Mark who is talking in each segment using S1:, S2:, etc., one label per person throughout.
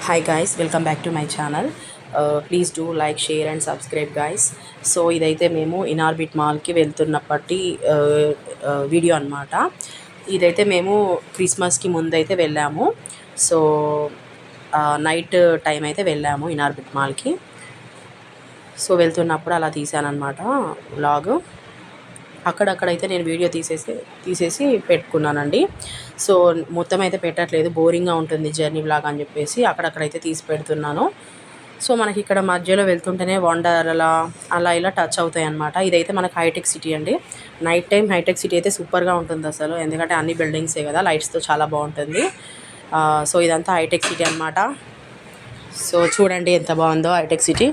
S1: Hi guys, welcome back to my channel. Please do like, share and subscribe guys. So ఇదైతే మేము Inorbit మాల్కి వెళ్తున్నప్పటి video అనమాట. ఇదైతే మేము క్రిస్మస్కి ముందైతే వెళ్ళాము. సో నైట్ టైం అయితే వెళ్ళాము ఇనార్బిట్ మాల్కి. సో వెళ్తున్నప్పుడు అలా తీసానమాట వ్లాగ్. అక్కడక్కడైతే నేను వీడియో తీసేసి పెట్టుకున్నానండి. సో మొత్తం అయితే పెట్టట్లేదు, బోరింగ్గా ఉంటుంది జర్నీ వ్లాగ్ అని చెప్పేసి అక్కడక్కడైతే తీసి పెడుతున్నాను. సో మనకి ఇక్కడ మధ్యలో వెళ్తుంటేనే వండర్ అలా ఇలా టచ్ అవుతాయి అన్నమాట. ఇదైతే మనకి హైటెక్ సిటీ అండి. నైట్ టైం హైటెక్ సిటీ అయితే సూపర్గా ఉంటుంది అసలు, ఎందుకంటే అన్ని బిల్డింగ్సే కదా, లైట్స్తో చాలా బాగుంటుంది. సో ఇదంతా హైటెక్ సిటీ అనమాట. సో చూడండి ఎంత బాగుందో హైటెక్ సిటీ.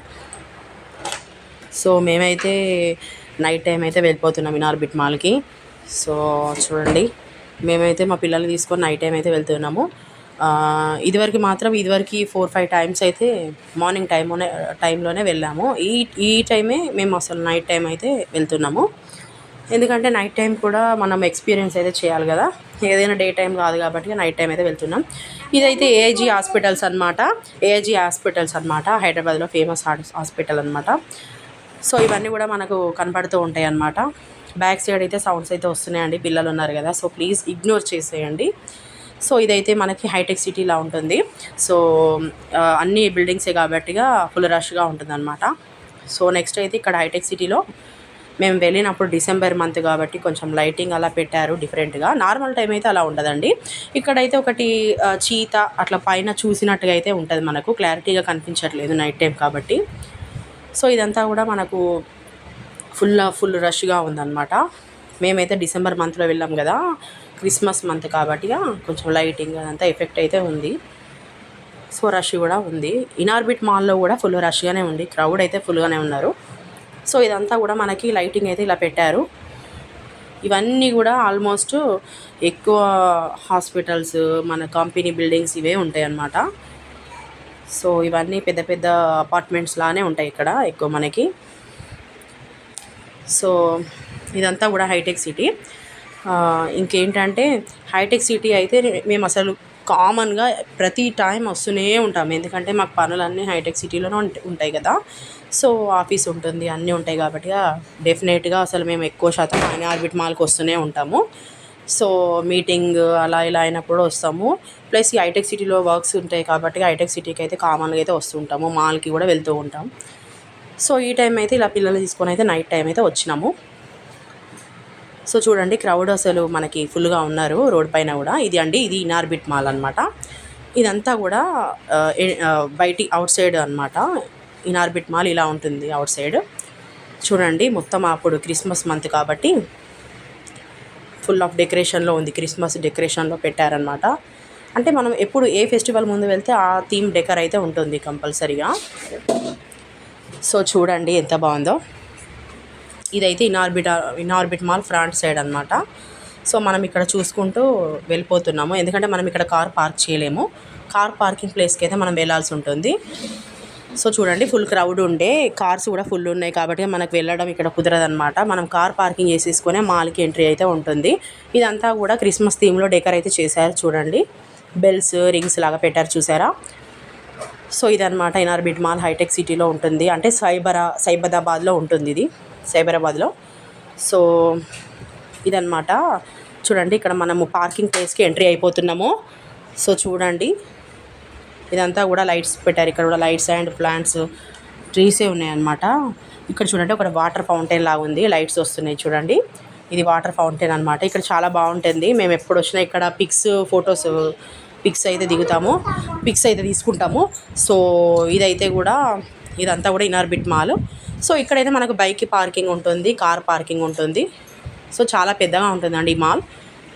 S1: సో మేమైతే నైట్ టైం అయితే వెళ్ళిపోతున్నాం ఇనార్బిట్ మాల్కి. సో చూడండి, మేమైతే మా పిల్లల్ని తీసుకొని నైట్ టైం అయితే వెళ్తున్నాము. ఇదివరకు 4-5 టైమ్స్ అయితే మార్నింగ్ టైంలోనే వెళ్ళాము. ఈ టైమే మేము అసలు నైట్ టైం అయితే వెళ్తున్నాము, ఎందుకంటే నైట్ టైం కూడా మనం ఎక్స్పీరియన్స్ అయితే చేయాలి కదా, ఏదైనా డే టైం కాదు కాబట్టి నైట్ టైం అయితే వెళ్తున్నాం. ఇదైతే ఏఐజీ హాస్పిటల్స్ అనమాట. హైదరాబాద్లో ఫేమస్ హాస్పిటల్ అనమాట. సో ఇవన్నీ కూడా మనకు కనపడుతూ ఉంటాయి అన్నమాట. బ్యాక్ సైడ్ అయితే సౌండ్స్ అయితే వస్తున్నాయండి, పిల్లలు ఉన్నారు కదా, సో ప్లీజ్ ఇగ్నోర్ చేసేయండి. సో ఇదైతే మనకి హైటెక్ సిటీలా ఉంటుంది. సో అన్ని బిల్డింగ్సే కాబట్టిగా ఫుల్ రష్గా ఉంటుంది అనమాట. సో నెక్స్ట్ అయితే ఇక్కడ హైటెక్ సిటీలో మేము వెళ్ళినప్పుడు డిసెంబర్ మంత్ కాబట్టి కొంచెం లైటింగ్ అలా పెట్టారు డిఫరెంట్గా. నార్మల్ టైం అయితే అలా ఉండదండి. ఇక్కడైతే ఒకటి చీత అట్లా పైన చూసినట్టుగా అయితే ఉంటుంది, మనకు క్లారిటీగా కనిపించట్లేదు నైట్ టైం కాబట్టి. సో ఇదంతా కూడా మనకు ఫుల్ రష్గా ఉందన్నమాట. మేమైతే డిసెంబర్ మంత్లో వెళ్ళాం కదా, క్రిస్మస్ మంత్ కాబట్టి కొంచెం లైటింగ్ అదంతా ఎఫెక్ట్ అయితే ఉంది. సో రష్ కూడా ఉంది. ఇనార్బిట్ మాల్లో కూడా ఫుల్ రష్గానే ఉంది, క్రౌడ్ అయితే ఫుల్గానే ఉన్నారు. సో ఇదంతా కూడా మనకి లైటింగ్ అయితే ఇలా పెట్టారు. ఇవన్నీ కూడా ఆల్మోస్ట్ ఎక్కువ హాస్పిటల్స్, మన కంపెనీ బిల్డింగ్స్ ఇవే ఉంటాయి అన్నమాట. సో ఇవన్నీ పెద్ద పెద్ద అపార్ట్మెంట్స్ లానే ఉంటాయి ఇక్కడ ఎక్కువ మనకి. సో ఇదంతా కూడా హైటెక్ సిటీ. ఇంకేంటంటే హైటెక్ సిటీ అయితే మేము అసలు కామన్గా ప్రతి టైం వస్తూనే ఉంటాము, ఎందుకంటే మాకు పనులన్నీ హైటెక్ సిటీలోనే ఉంటాయి కదా. సో ఆఫీస్ ఉంటుంది, అన్నీ ఉంటాయి కాబట్టి డెఫినెట్గా అసలు మేము ఎక్కువ శాతం ఇనార్బిట్ మాల్కి వస్తూనే ఉంటాము. సో మీటింగ్ అలా ఇలా అయినప్పుడు వస్తాము. ప్లస్ ఈ హైటెక్ సిటీలో వర్క్స్ ఉంటాయి కాబట్టి హైటెక్ సిటీకి అయితే కామన్గా అయితే వస్తుంటాము, మాల్కి కూడా వెళ్తూ ఉంటాం. సో ఈ టైం అయితే ఇలా పిల్లల్ని తీసుకొని అయితే నైట్ టైం అయితే వచ్చినాము. సో చూడండి, క్రౌడ్ అసలు మనకి ఫుల్గా ఉన్నారు రోడ్ పైన కూడా. ఇది ఇనార్బిట్ మాల్ అనమాట. ఇదంతా కూడా బయటి అవుట్ సైడ్ అనమాట. ఇనార్బిట్ మాల్ ఇలా ఉంటుంది అవుట్ సైడ్. చూడండి మొత్తం అప్పుడు క్రిస్మస్ మంత్ కాబట్టి ఫుల్ ఆఫ్ డెకరేషన్లో ఉంది, క్రిస్మస్ డెకరేషన్లో పెట్టారనమాట. అంటే మనం ఎప్పుడు ఏ ఫెస్టివల్ ముందు వెళ్తే ఆ థీమ్ డెకర్ అయితే ఉంటుంది కంపల్సరీగా. సో చూడండి ఎంత బాగుందో. ఇదైతే ఇనార్బిట్ మాల్ ఫ్రంట్ సైడ్ అనమాట. సో మనం ఇక్కడ చూసుకుంటూ వెళ్ళిపోతున్నాము, ఎందుకంటే మనం ఇక్కడ కార్ పార్క్ చేయలేము. కార్ పార్కింగ్ ప్లేస్కి అయితే మనం వెళ్ళాల్సి ఉంటుంది. సో చూడండి ఫుల్ క్రౌడ్ ఉండే, కార్స్ కూడా ఫుల్ ఉన్నాయి కాబట్టి మనకు వెళ్ళడం ఇక్కడ కుదరదనమాట. మనం కార్ పార్కింగ్ చేసేసుకునే మాల్కి ఎంట్రీ అయితే ఉంటుంది. ఇదంతా కూడా క్రిస్మస్ థీమ్లో డెకర్ అయితే చేశారు. చూడండి బెల్స్, రింగ్స్ లాగా పెట్టారు, చూసారా. సో ఇదనమాట ఇనార్బిట్ మాల్ హైటెక్ సిటీలో ఉంటుంది, అంటే సైబరాబాద్లో ఉంటుంది, ఇది సైబరాబాద్లో. సో ఇదనమాట. చూడండి ఇక్కడ మనము పార్కింగ్ ప్లేస్కి ఎంట్రీ అయిపోతున్నాము. సో చూడండి ఇదంతా కూడా లైట్స్ పెట్టారు, ఇక్కడ కూడా లైట్స్ అండ్ ప్లాంట్స్, ట్రీసే ఉన్నాయన్నమాట. ఇక్కడ చూడండి ఒక వాటర్ ఫౌంటైన్ లాగా ఉంది, లైట్స్ వస్తున్నాయి చూడండి. ఇది వాటర్ ఫౌంటైన్ అనమాట. ఇక్కడ చాలా బాగుంటుంది. మేము ఎప్పుడు వచ్చినా ఇక్కడ పిక్స్ అయితే దిగుతాము, పిక్స్ అయితే తీసుకుంటాము. సో ఇదంతా కూడా ఇనార్బిట్ మాల్. సో ఇక్కడైతే మనకు బైక్ పార్కింగ్ ఉంటుంది, కార్ పార్కింగ్ ఉంటుంది. సో చాలా పెద్దగా ఉంటుందండి ఈ మాల్.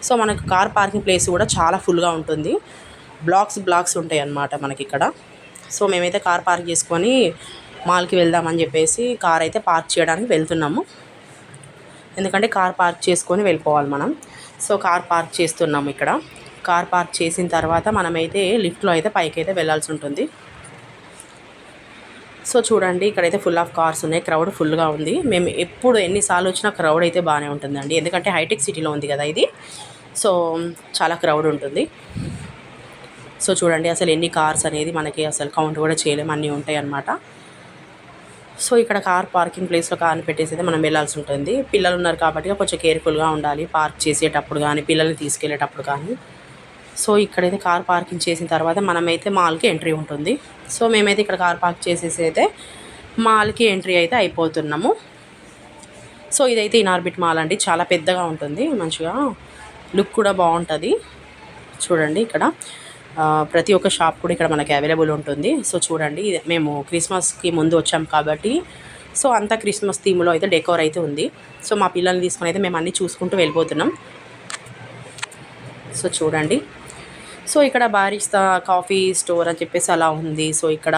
S1: సో మనకు కార్ పార్కింగ్ ప్లేస్ కూడా చాలా ఫుల్గా ఉంటుంది, బ్లాక్స్ ఉంటాయి అన్నమాట మనకి ఇక్కడ. సో మేమైతే కార్ పార్క్ చేసుకొని మాల్కి వెళ్దామని చెప్పేసి కార్ అయితే పార్క్ చేయడానికి వెళ్తున్నాము, ఎందుకంటే కార్ పార్క్ చేసుకొని వెళ్ళిపోవాలి మనం. సో కార్ పార్క్ చేస్తున్నాము ఇక్కడ. కార్ పార్క్ చేసిన తర్వాత మనమైతే లిఫ్ట్లో అయితే పైకి అయితే వెళ్ళాల్సి ఉంటుంది. సో చూడండి ఇక్కడైతే ఫుల్ ఆఫ్ కార్స్ ఉన్నాయి, క్రౌడ్ ఫుల్గా ఉంది. మేము ఎప్పుడు ఎన్నిసార్లు వచ్చినా క్రౌడ్ అయితే బాగానే ఉంటుందండి, ఎందుకంటే హైటెక్ సిటీలో ఉంది కదా ఇది. సో చాలా క్రౌడ్ ఉంటుంది. సో చూడండి అసలు ఎన్ని కార్స్ అనేది మనకి అసలు కౌంట్ కూడా చేయలేము, అన్నీ ఉంటాయి అన్నమాట. సో ఇక్కడ కార్ పార్కింగ్ ప్లేస్లో కార్ని పెట్టేసి అయితే మనం వెళ్ళాల్సి ఉంటుంది. పిల్లలు ఉన్నారు కాబట్టి కొంచెం కేర్ఫుల్గా ఉండాలి పార్క్ చేసేటప్పుడు కానీ, పిల్లల్ని తీసుకెళ్ళేటప్పుడు కానీ. సో ఇక్కడైతే కార్ పార్కింగ్ చేసిన తర్వాత మనమైతే మాల్కి ఎంట్రీ ఉంటుంది. సో మేమైతే ఇక్కడ కార్ పార్క్ చేసేసి అయితే మాల్కి ఎంట్రీ అయితే అయిపోతున్నాము. సో ఇదైతే ఇనార్బిట్ మాల్ అండి, చాలా పెద్దగా ఉంటుంది, మంచిగా లుక్ కూడా బాగుంటుంది. చూడండి ఇక్కడ ప్రతి ఒక్క షాప్ కూడా ఇక్కడ మనకి అవైలబుల్ ఉంటుంది. సో చూడండి మేము క్రిస్మస్కి ముందు వచ్చాం కాబట్టి సో అంతా క్రిస్మస్ థీమ్లో అయితే డెకోర్ అయితే ఉంది. సో మా పిల్లల్ని తీసుకొని అయితే మేము అన్నీ చూసుకుంటూ వెళ్ళిపోతున్నాం. సో చూడండి, సో ఇక్కడ బారిస్తా కాఫీ స్టోర్ అని చెప్పేసి అలా ఉంది. సో ఇక్కడ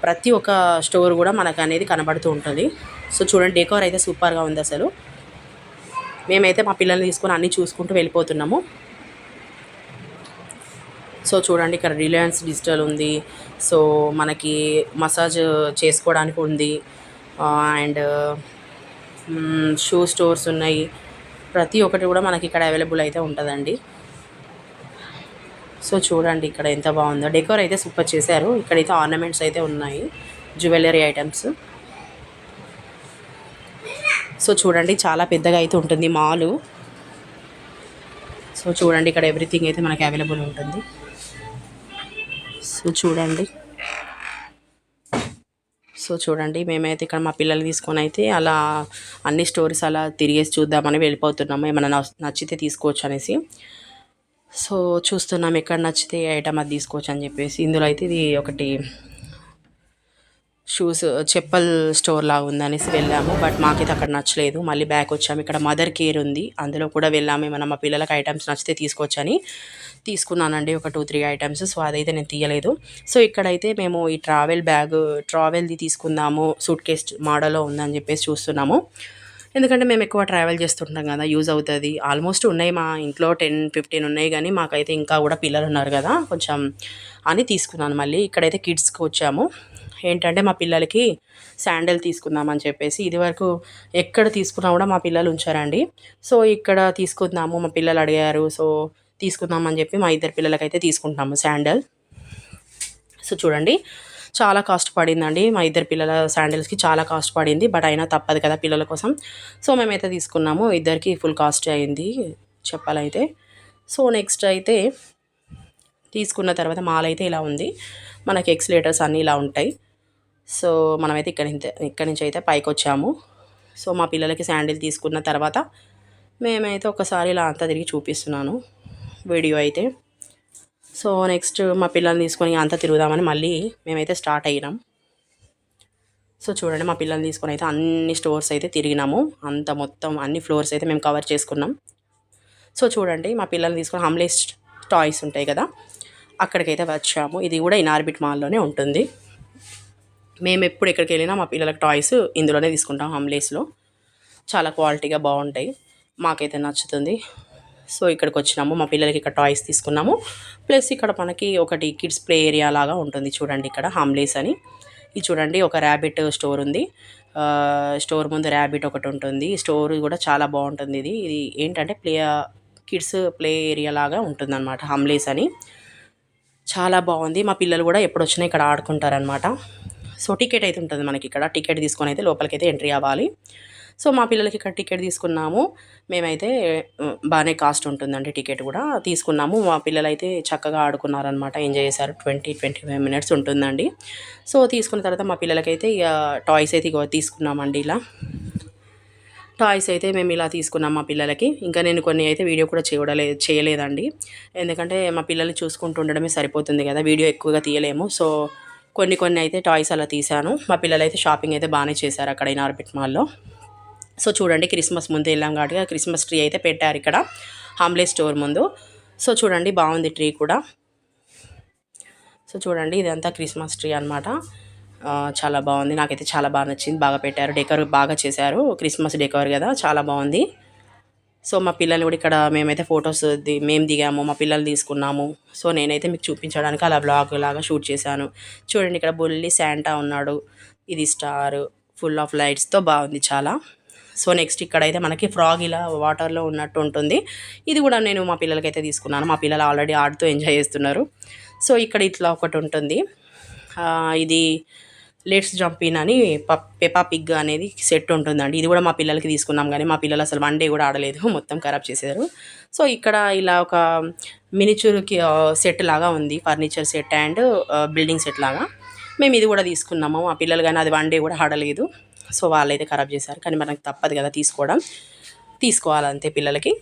S1: ప్రతి ఒక్క స్టోర్ కూడా మనకు అనేది కనబడుతూ ఉంటుంది. సో చూడండి డెకోర్ అయితే సూపర్గా ఉంది అసలు. మేమైతే మా పిల్లల్ని తీసుకొని అన్నీ చూసుకుంటూ వెళ్ళిపోతున్నాము. సో చూడండి ఇక్కడ రిలయన్స్ డిజిటల్ ఉంది. సో మనకి మసాజ్ చేసుకోవడానికి ఉంది, అండ్ షూ స్టోర్స్ ఉన్నాయి. ప్రతి ఒక్కటి కూడా మనకి ఇక్కడ అవైలబుల్ అయితే ఉంటుందండి. సో చూడండి ఇక్కడ ఎంత బాగుందో, డెకోర్ అయితే సూపర్ చేశారు. ఇక్కడైతే ఆర్నమెంట్స్ అయితే ఉన్నాయి, జ్యువెలరీ ఐటమ్స్. సో చూడండి చాలా పెద్దగా అయితే ఉంటుంది మాలు. సో చూడండి ఇక్కడ ఎవ్రీథింగ్ అయితే మనకి అవైలబుల్ ఉంటుంది. సో చూడండి మేమైతే ఇక్కడ మా పిల్లలు తీసుకొని అయితే అలా అన్ని స్టోరీస్ అలా తిరిగేసి చూద్దామని వెళ్ళిపోతున్నాము, ఏమైనా నచ్చితే తీసుకోవచ్చు అనేసి. సో చూస్తున్నాం ఎక్కడ నచ్చితే ఐటమ్ అది తీసుకోవచ్చు అని చెప్పేసి. ఇందులో అయితే ఇది ఒకటి షూస్ చెప్పల్ స్టోర్ లాగా ఉందనేసి వెళ్ళాము, బట్ మాకైతే అక్కడ నచ్చలేదు. మళ్ళీ బ్యాక్ వచ్చాము. ఇక్కడ మదర్ కేర్ ఉంది, అందులో కూడా వెళ్ళాము, ఏమైనా మా పిల్లలకి ఐటమ్స్ నచ్చితే తీసుకోవచ్చని తీసుకున్నానండి ఒక 2-3 ఐటమ్స్. సో అదైతే నేను తీయలేదు. సో ఇక్కడైతే మేము ఈ ట్రావెల్ది తీసుకుందాము, సూట్ కేస్ మోడల్లో ఉందని చెప్పేసి చూస్తున్నాము. ఎందుకంటే మేము ఎక్కువ ట్రావెల్ చేస్తుంటాం కదా, యూజ్ అవుతుంది. ఆల్మోస్ట్ ఉన్నాయి మా ఇంట్లో 10-15 ఉన్నాయి, కానీ మాకైతే ఇంకా కూడా పిల్లలు ఉన్నారు కదా కొంచెం అని తీసుకున్నాను. మళ్ళీ ఇక్కడైతే కిడ్స్కి వచ్చాము. ఏంటంటే మా పిల్లలకి శాండల్ తీసుకుందామని చెప్పేసి, ఇదివరకు ఎక్కడ తీసుకున్నా కూడా మా పిల్లలు ఉంచారండి. సో ఇక్కడ తీసుకుందాము, మా పిల్లలు అడిగారు, సో తీసుకుందామని చెప్పి మా ఇద్దరు పిల్లలకైతే తీసుకుంటున్నాము శాండల్. సో చూడండి చాలా కాస్ట్ పడిందండి, మా ఇద్దరు పిల్లల శాండిల్స్కి చాలా కాస్ట్ పడింది, బట్ అయినా తప్పదు కదా పిల్లల కోసం. సో మేమైతే తీసుకున్నాము, ఇద్దరికి ఫుల్ కాస్ట్ అయింది చెప్పాలైతే. సో నెక్స్ట్ అయితే తీసుకున్న తర్వాత మాల్ అయితే ఇలా ఉంది, మనకి ఎక్స్లేటర్స్ అన్నీ ఇలా ఉంటాయి. సో మనమైతే ఇక్కడి నుంచి అయితే పైకి వచ్చాము. సో మా పిల్లలకి శాండిల్ తీసుకున్న తర్వాత మేమైతే ఒకసారి ఇలా అంతా తిరిగి చూపిస్తున్నాను వీడియో అయితే. సో నెక్స్ట్ మా పిల్లల్ని తీసుకొని అంతా తిరుగుదామని మళ్ళీ మేమైతే స్టార్ట్ అయినాం. సో చూడండి మా పిల్లల్ని తీసుకొని అయితే అన్ని స్టోర్స్ అయితే తిరిగినాము, అంత మొత్తం అన్ని ఫ్లోర్స్ అయితే మేము కవర్ చేసుకున్నాం. సో చూడండి మా పిల్లల్ని తీసుకొని హమ్లేస్ టాయ్స్ ఉంటాయి కదా, అక్కడికైతే వచ్చాము. ఇది కూడా ఇనార్బిట్ మాల్లోనే ఉంటుంది. మేము ఎప్పుడు ఎక్కడికి వెళ్ళినా మా పిల్లలకి టాయ్స్ ఇందులోనే తీసుకుంటాం, హమ్లేస్లో. చాలా క్వాలిటీగా బాగుంటాయి, మాకైతే నచ్చుతుంది. సో ఇక్కడికి వచ్చినాము, మా పిల్లలకి ఇక్కడ టాయ్స్ తీసుకున్నాము. ప్లస్ ఇక్కడ మనకి ఒకటి కిడ్స్ ప్లే ఏరియా లాగా ఉంటుంది చూడండి, ఇక్కడ హమ్లేస్ అని. ఇది చూడండి ఒక ర్యాబిట్ స్టోర్ ఉంది, స్టోర్ ముందు ర్యాబిట్ ఒకటి ఉంటుంది. స్టోర్ కూడా చాలా బాగుంటుంది. ఇది ఏంటంటే కిడ్స్ ప్లే ఏరియా లాగా ఉంటుంది అనమాట, హమ్లేస్ అని. చాలా బాగుంది, మా పిల్లలు కూడా ఎప్పుడు వచ్చినా ఇక్కడ ఆడుకుంటారనమాట. సో టికెట్ అయితే ఉంటుంది మనకి ఇక్కడ, టికెట్ తీసుకొని అయితే లోపలికి అయితే ఎంట్రీ అవ్వాలి. సో మా పిల్లలకి ఇక్కడ టికెట్ తీసుకున్నాము, మేమైతే బాగానే కాస్ట్ ఉంటుందండి టికెట్ కూడా తీసుకున్నాము. మా పిల్లలు అయితే చక్కగా ఆడుకున్నారనమాట, ఎంజాయ్ చేశారు. 20-25 మినిట్స్ ఉంటుందండి. సో తీసుకున్న తర్వాత మా పిల్లలకైతే ఇక టాయ్స్ అయితే తీసుకున్నామండి. ఇలా టాయ్స్ అయితే మేము ఇలా తీసుకున్నాం మా పిల్లలకి. ఇంకా నేను కొన్ని అయితే వీడియో కూడా చేయలేదండి, ఎందుకంటే మా పిల్లల్ని చూసుకుంటూ ఉండడమే సరిపోతుంది కదా, వీడియో ఎక్కువగా తీయలేము. సో కొన్ని అయితే టాయ్స్ అలా తీశాను. మా పిల్లలు అయితే షాపింగ్ అయితే బాగానే చేశారు అక్కడ ఇనార్బిట్ మాల్లో. సో చూడండి క్రిస్మస్ ముందు వెళ్ళాం కాబట్టి క్రిస్మస్ ట్రీ అయితే పెట్టారు ఇక్కడ హమ్లే స్టోర్ ముందు. సో చూడండి బాగుంది ట్రీ కూడా. సో చూడండి ఇదంతా క్రిస్మస్ ట్రీ అనమాట, చాలా బాగుంది, నాకైతే చాలా బాగా నచ్చింది. బాగా పెట్టారు, డెకర్ బాగా చేశారు, క్రిస్మస్ డెకర్ కదా, చాలా బాగుంది. సో మా పిల్లల్ని కూడా ఇక్కడ మేమైతే ఫొటోస్ మేము దిగాము, మా పిల్లలు తీసుకున్నాము. సో నేనైతే మీకు చూపించడానికి అలా బ్లాగ్ లాగా షూట్ చేశాను. చూడండి ఇక్కడ బుల్లి శాంటా ఉన్నాడు, ఇది స్టార్ ఫుల్ ఆఫ్ లైట్స్తో బాగుంది చాలా. సో నెక్స్ట్ ఇక్కడైతే మనకి ఫ్రాగ్ ఇలా వాటర్లో ఉన్నట్టు ఉంటుంది. ఇది కూడా నేను మా పిల్లలకైతే తీసుకున్నాను. మా పిల్లలు ఆల్రెడీ ఆడుతూ ఎంజాయ్ చేస్తున్నారు. సో ఇక్కడ ఇట్లా ఒకటి ఉంటుంది. ఇది లెట్స్ జంప్ ఇన్ అని పెపా పిగ్ అనేది సెట్ ఉంటుందండి. ఇది కూడా మా పిల్లలకి తీసుకున్నాం, కానీ మా పిల్లలు అసలు వన్ డే కూడా ఆడలేదు, మొత్తం ఖరాబ్ చేశారు. సో ఇక్కడ ఇలా ఒక మినిచూర్కి సెట్ లాగా ఉంది, furniture set and building set లాగా. మేము ఇది కూడా తీసుకున్నాము. మా పిల్లలు కానీ అది వన్ డే కూడా ఆడలేదు. సో వాళ్ళైతే ఖరాబ్ చేశారు, కానీ మనకు తప్పదు కదా తీసుకోవాలంతే పిల్లలకి.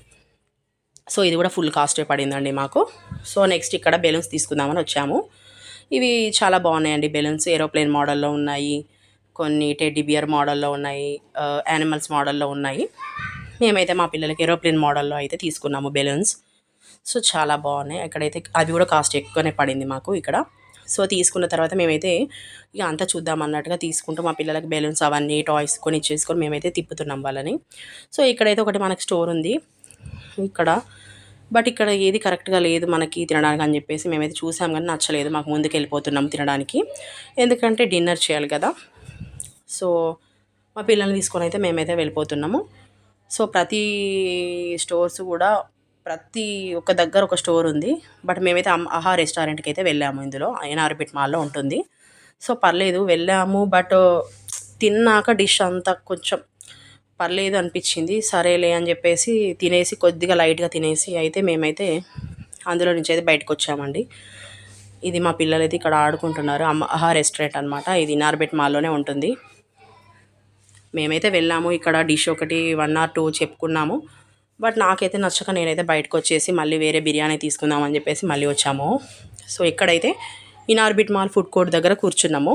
S1: సో ఇది కూడా ఫుల్ కాస్టే పడిందండి మాకు. సో నెక్స్ట్ ఇక్కడ బెలూన్స్ తీసుకుందామని వచ్చాము. ఇవి చాలా బాగున్నాయండి బెలూన్స్. ఏరోప్లేన్ మోడల్లో ఉన్నాయి, కొన్ని టెడ్డీ బియర్ మోడల్లో ఉన్నాయి, యానిమల్స్ మోడల్లో ఉన్నాయి. మేమైతే మా పిల్లలకి ఏరోప్లేన్ మోడల్లో అయితే తీసుకున్నాము బెలూన్స్. సో చాలా బాగున్నాయి. అక్కడైతే అవి కూడా కాస్ట్ ఎక్కువనే పడింది మాకు ఇక్కడ. సో తీసుకున్న తర్వాత మేమైతే ఇక అంతా చూద్దాం అన్నట్టుగా తీసుకుంటూ మా పిల్లలకి బెలూన్స్ అవన్నీ టాయ్స్ కొని ఇచ్చేసుకొని మేమైతే తిప్పుతున్నాం వాళ్ళని. సో ఇక్కడైతే ఒకటి మనకి స్టోర్ ఉంది ఇక్కడ, బట్ ఇక్కడ ఏది కరెక్ట్గా లేదు మనకి తినడానికి అని చెప్పేసి మేమైతే చూసాం, కానీ నచ్చలేదు. మాకు ముందుకు వెళ్ళిపోతున్నాం తినడానికి, ఎందుకంటే డిన్నర్ చేయాలి కదా. సో మా పిల్లల్ని తీసుకొని అయితే మేమైతే వెళ్ళిపోతున్నాము. సో ప్రతి స్టోర్స్ కూడా ప్రతి ఒక్క దగ్గర ఒక స్టోర్ ఉంది. బట్ మేమైతే ఆహా రెస్టారెంట్కి అయితే వెళ్ళాము. ఇందులో ఎన్ఆర్బిట్ మాల్లో ఉంటుంది. సో పర్లేదు వెళ్ళాము, బట్ తిన్నాక డిష్ అంతా కొంచెం పర్లేదు అనిపించింది. సరేలే అని చెప్పేసి తినేసి కొద్దిగా లైట్గా తినేసి అయితే మేమైతే అందులో నుంచి అయితే బయటకు వచ్చామండి. ఇది మా పిల్లలు అయితే ఇక్కడ ఆడుకుంటున్నారు. ఆహా రెస్టారెంట్ అనమాట. ఇది ఎన్ఆర్బిట్ మాల్లోనే ఉంటుంది. మేమైతే వెళ్ళాము. ఇక్కడ డిష్ ఒకటి 1 or 2 చెప్పుకున్నాము, బట్ నాకైతే నచ్చక నేనైతే బయటకు వచ్చేసి మళ్ళీ వేరే బిర్యానీ తీసుకుందామని చెప్పేసి మళ్ళీ వచ్చాము. సో ఇక్కడైతే ఎన్ఆర్బిట్ మాల్ ఫుడ్ కోర్ట్ దగ్గర కూర్చున్నాము.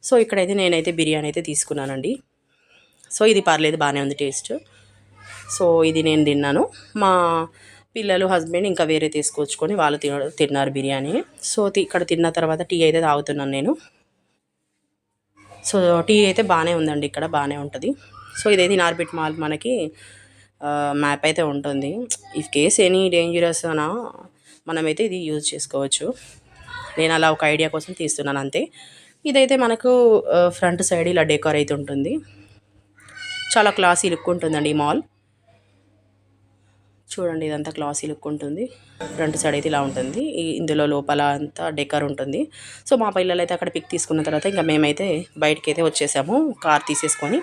S1: సో ఇక్కడైతే నేనైతే బిర్యానీ అయితే తీసుకున్నానండి. సో ఇది పర్లేదు, బాగానే ఉంది టేస్ట్. సో ఇది నేను తిన్నాను. మా పిల్లలు హస్బెండ్ ఇంకా వేరే తీసుకొచ్చుకొని వాళ్ళు తిన్నారు బిర్యానీ. సో ఇక్కడ తిన్న తర్వాత టీ అయితే తాగుతున్నాను నేను. సో టీ అయితే బాగానే ఉందండి, ఇక్కడ బాగానే ఉంటుంది. సో ఇదైతే ఎన్ఆర్బిట్ మాల్ మనకి మ్యాప్ అయితే ఉంటుంది. ఇఫ్ కేస్ ఎనీ డేంజరస్ అనా మనమైతే ఇది యూజ్ చేసుకోవచ్చు. నేను అలా ఒక ఐడియా కోసం తీస్తున్నాను అంతే. ఇదైతే మనకు ఫ్రంట్ సైడ్ ఇలా డెకోర్ అయితే ఉంటుంది. చాలా క్లాసీ లుక్ ఉంటుందండి ఈ మాల్. చూడండి, ఇదంతా క్లాసీ లుక్ ఉంటుంది. ఫ్రంట్ సైడ్ అయితే ఇలా ఉంటుంది. ఇందులో లోపల అంతా డెకర్ ఉంటుంది. సో మా పిల్లలు అయితే అక్కడ పిక్ తీసుకున్న తర్వాత ఇంకా మేమైతే బయటికి అయితే వచ్చేసాము. కార్ తీసేసుకొని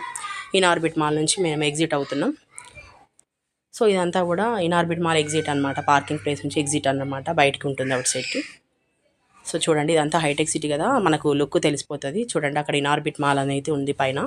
S1: ఎన్ఆర్బిట్ మాల్ నుంచి మేము ఎగ్జిట్ అవుతున్నాం. సో ఇదంతా కూడా ఎన్ఆర్బిట్ మాల్ ఎగ్జిట్ అనమాట. పార్కింగ్ ప్లేస్ నుంచి ఎగ్జిట్ అన్నమాట, బయటకు ఉంటుంది అవుట్ సైడ్కి. సో చూడండి, ఇదంతా హైటెక్ సిటీ కదా, మనకు లుక్ తెలిసిపోతుంది. చూడండి అక్కడ ఎన్ఆర్బిట్ మాల్ అనేది ఉంది పైన.